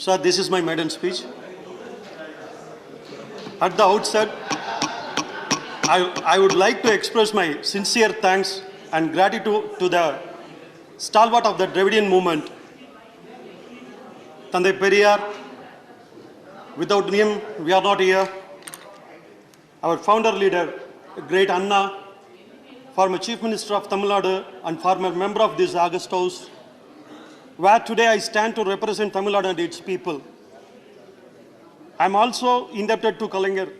Sir, this is my maiden speech. At the outset, I would like to express my sincere thanks and gratitude to the stalwart of the Dravidian movement, Thandai Periyar. Without him, we are not here. Our founder leader, great Anna, former Chief Minister of Tamil Nadu and former member of this August House, where today I stand to represent Tamil Nadu and its people. I am also indebted to Kalaignar,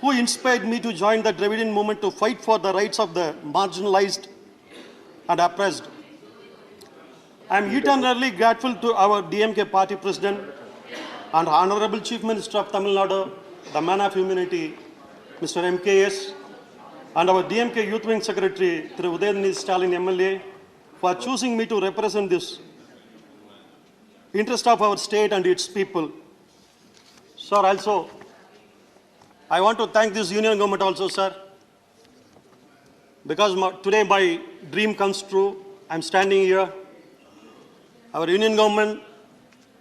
who inspired me to join the Dravidian movement to fight for the rights of the marginalized and oppressed. I am eternally grateful to our DMK party president and Honorable Chief Minister of Tamil Nadu, the man of humanity, Mr. MKS, and our DMK Youth Wing Secretary, Thiru Udayanithi Stalin MLA, for choosing me to represent this interest of our state and its people. Sir, also, I want to thank this union government also, sir, because today my dream comes true. I'm standing here. Our union government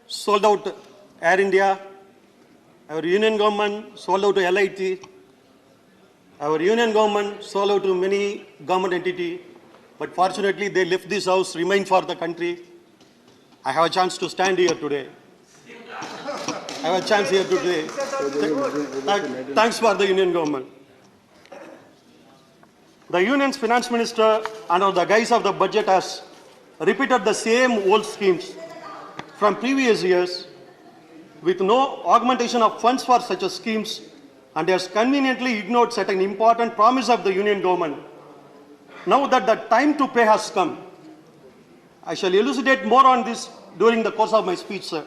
sold out Air India. Our union government sold out to LIT. Our union government sold out to many government entities. But fortunately, they left this house, remain for the country. I have a chance to stand here today. I have a chance here today. Thanks for the union government. The union's finance minister, under the guise of the budget, has repeated the same old schemes from previous years with no augmentation of funds for such schemes, and has conveniently ignored certain important promise of the union government. Now that the time to pay has come, I shall elucidate more on this during the course of my speech, sir.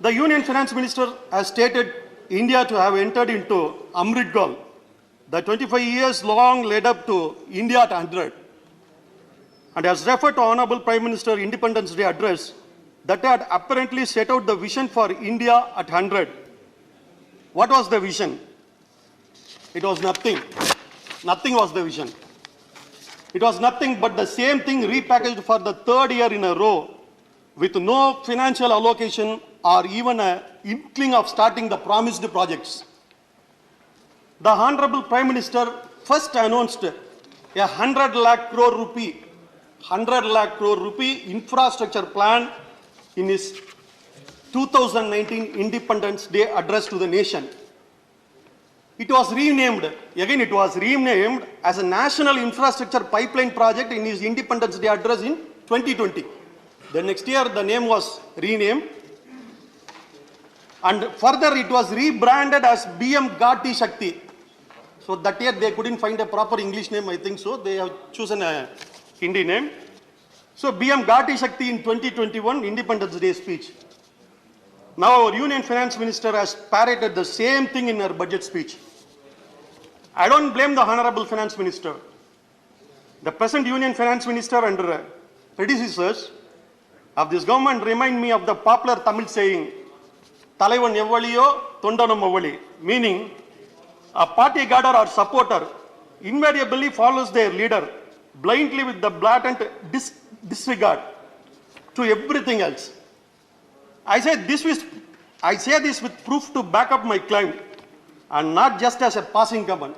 The Union Finance Minister has stated India to have entered into Amrit Kaal, the 25 years long led up to India at 100, and has referred to Honorable Prime Minister Independence Day address that had apparently set out the vision for India at 100. What was the vision? It was nothing. Nothing was the vision. It was nothing but the same thing repackaged for the third year in a row with no financial allocation or even an inkling of starting the promised projects. The Honorable Prime Minister first announced a 100 lakh crore rupee infrastructure plan in his 2019 Independence Day address to the nation. It was renamed as a National Infrastructure Pipeline Project in his Independence Day address in 2020. The next year, the name was renamed. And further, it was rebranded as BM Gati Shakti. So that year, they couldn't find a proper English name, I think so. They have chosen a Hindi name. So BM Gati Shakti in 2021 Independence Day speech. Now our Union Finance Minister has parroted the same thing in her budget speech. I don't blame the Honorable Finance Minister. The present Union Finance Minister and predecessors of this government remind me of the popular Tamil saying, Talaivan evvaliyo, tondanam avvali, meaning a party guarder or supporter invariably follows their leader blindly with the blatant disregard to everything else. I say this with proof to back up my claim and not just as a passing comment.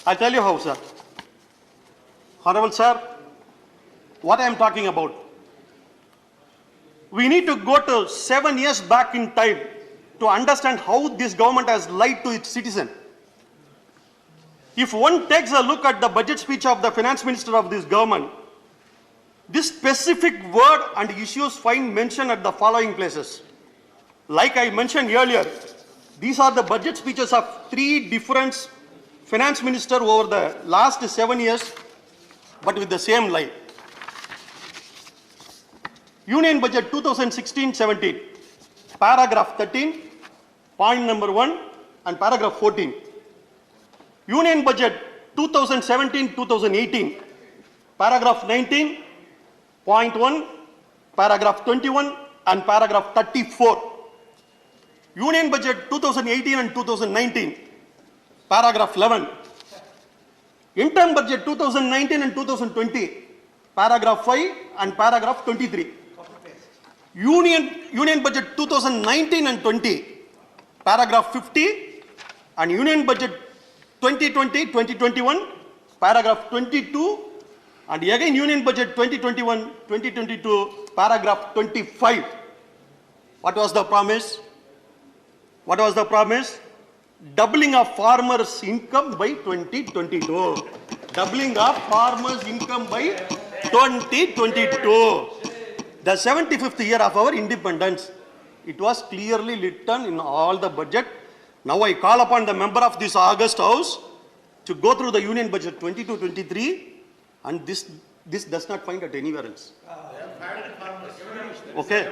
I'll tell you how, sir. Honorable sir, what I am talking about. We need to go to 7 years back in time to understand how this government has lied to its citizen. If one takes a look at the budget speech of the finance minister of this government, this specific word and issues find mention at the following places. Like I mentioned earlier, these are the budget speeches of 3 different finance ministers over the last 7 years, but with the same line. Union Budget 2016-17, paragraph 13, point number 1 and paragraph 14. Union Budget 2017-2018, paragraph 19, point 1, paragraph 21 and paragraph 34. Union Budget 2018 and 2019, paragraph 11. Interim Budget 2019 and 2020, paragraph 5 and paragraph 23. Union Budget 2019 and 20, paragraph 50, and Union Budget 2020-2021, paragraph 22, and again Union Budget 2021-2022, paragraph 25. What was the promise? What was the promise? Doubling of farmers' income by 2022. Doubling of farmers' income by 2022. The 75th year of our independence. It was clearly written in all the budget. Now I call upon the member of this August House to go through the Union Budget 22-23, and this does not find it anywhere else. Okay.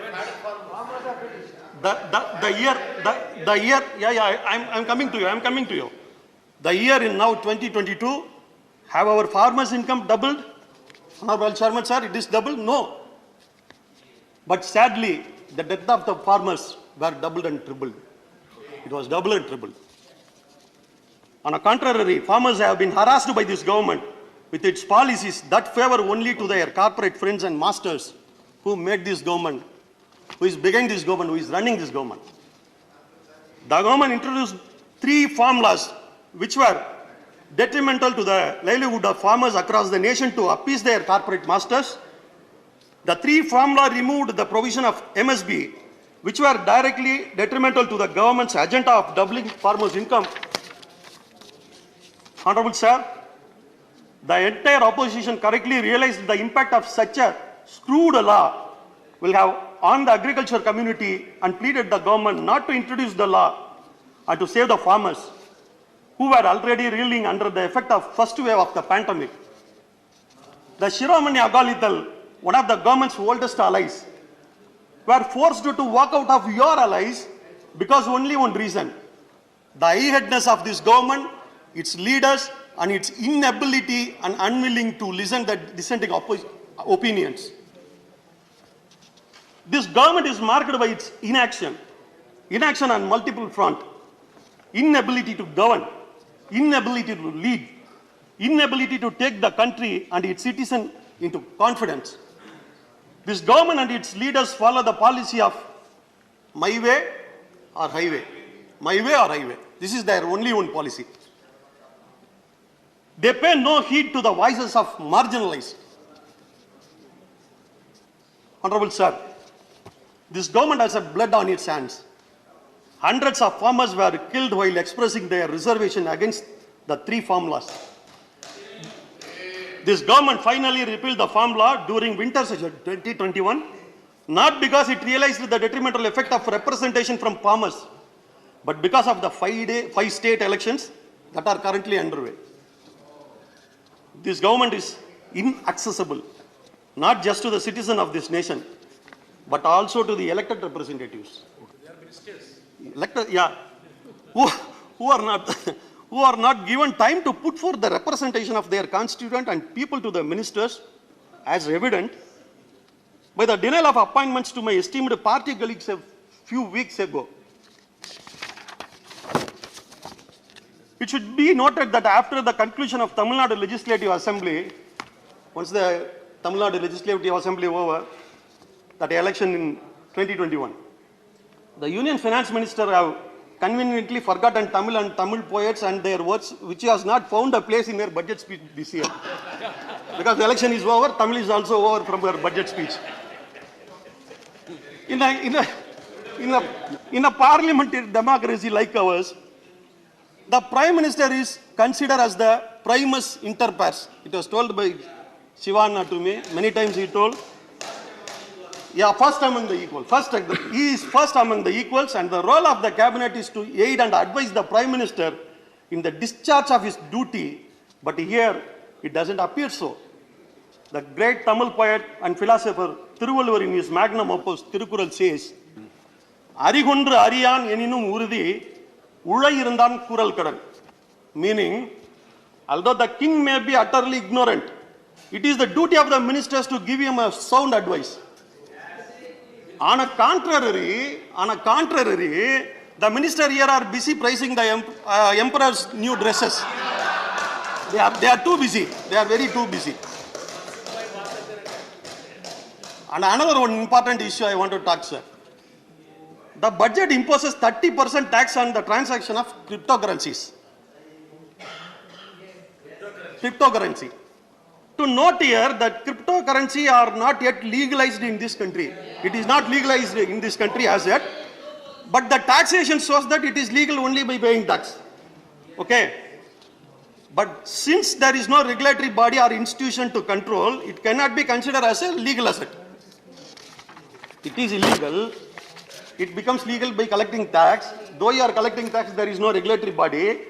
The year, I'm coming to you. The year in now 2022, have our farmers' income doubled? Honorable Chairman, sir, it is doubled? No. But sadly, the death of the farmers were doubled and tripled. It was doubled and tripled. On the contrary, farmers have been harassed by this government with its policies that favor only to their corporate friends and masters who made this government, who is behind this government, who is running this government. The government introduced 3 farm laws which were detrimental to the livelihood of farmers across the nation to appease their corporate masters. The 3 farm laws removed the provision of MSB, which were directly detrimental to the government's agenda of doubling farmers' income. Honorable Sir, the entire opposition correctly realized the impact of such a screwed law will have on the agriculture community and pleaded the government not to introduce the law and to save the farmers who were already reeling under the effect of first wave of the pandemic. The Shiromani Agalital, one of the government's oldest allies, were forced to walk out of your allies because only one reason: the high-headedness of this government, its leaders, and its inability and unwilling to listen to dissenting opinions. This government is marked by its inaction on multiple fronts: inability to govern, inability to lead, inability to take the country and its citizens into confidence. This government and its leaders follow the policy of my way or highway. My way or highway. This is their only one policy. They pay no heed to the voices of marginalized. Honorable Sir, this government has a blood on its hands. Hundreds of farmers were killed while expressing their reservation against the 3 farm laws. This government finally repealed the farm law during winter session 2021, not because it realized the detrimental effect of representation from farmers, but because of the 5 state elections that are currently underway. This government is inaccessible, not just to the citizen of this nation, but also to the elected representatives. They are ministers. Who are not given time to put forth the representation of their constituent and people to the ministers, as evident by the denial of appointments to my esteemed party colleagues a few weeks ago. It should be noted that after the conclusion of Tamil Nadu Legislative Assembly, once the Tamil Nadu Legislative Assembly over, that election in 2021, the Union Finance Minister have conveniently forgotten Tamil and Tamil poets and their words, which has not found a place in their budget speech this year. Because the election is over, Tamil is also over from their budget speech. In a parliamentary democracy like ours, the Prime Minister is considered as the primus inter pares. It was told by Shivana to me, many times he told, first among the equals. He is first among the equals, and the role of the cabinet is to aid and advise the Prime Minister in the discharge of his duty, but here it doesn't appear so. The great Tamil poet and philosopher Thiruvalluvar in his magnum opus Thirukural says, Arigundru Ariyan eninum urudi ulai irundan kural kadan. Meaning, although the king may be utterly ignorant, it is the duty of the ministers to give him a sound advice. On a contrary, the minister here are busy praising the emperor's new dresses. They are too busy. They are very too busy. And another one important issue I want to talk, sir. The budget imposes 30% tax on the transaction of cryptocurrencies. Cryptocurrency. To note here that cryptocurrency are not yet legalized in this country. It is not legalized in this country as yet. But the taxation shows that it is legal only by paying tax. Okay? But since there is no regulatory body or institution to control, it cannot be considered as a legal asset. It is illegal. It becomes legal by collecting tax. Though you are collecting tax, there is no regulatory body.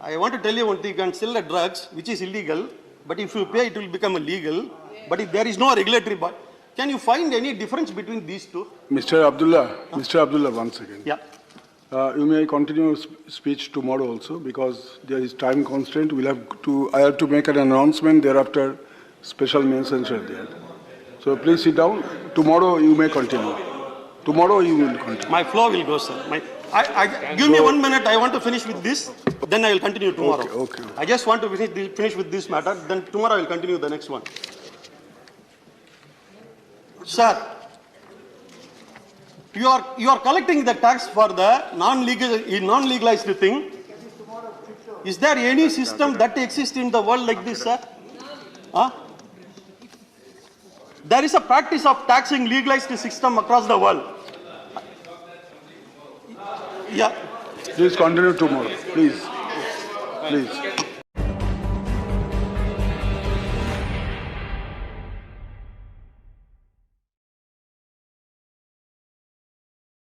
I want to tell you one thing, you can sell the drugs, which is illegal, but if you pay, it will become illegal. But if there is no regulatory body, can you find any difference between these two? Mr. Abdullah, one second. Yeah. You may continue speech tomorrow also because there is time constraint. I have to make an announcement thereafter. Special mentions are there. So please sit down. Tomorrow you may continue. Tomorrow you will continue. My flow will go, sir. Give me 1 minute. I want to finish with this. Then I will continue tomorrow. Okay. I just want to finish with this matter. Then tomorrow I will continue the next one. Sir, you are collecting the tax for the non-legalized thing. Is there any system that exists in the world like this, sir? Huh? There is a practice of taxing legalized system across the world. Yeah. Please continue tomorrow. Please.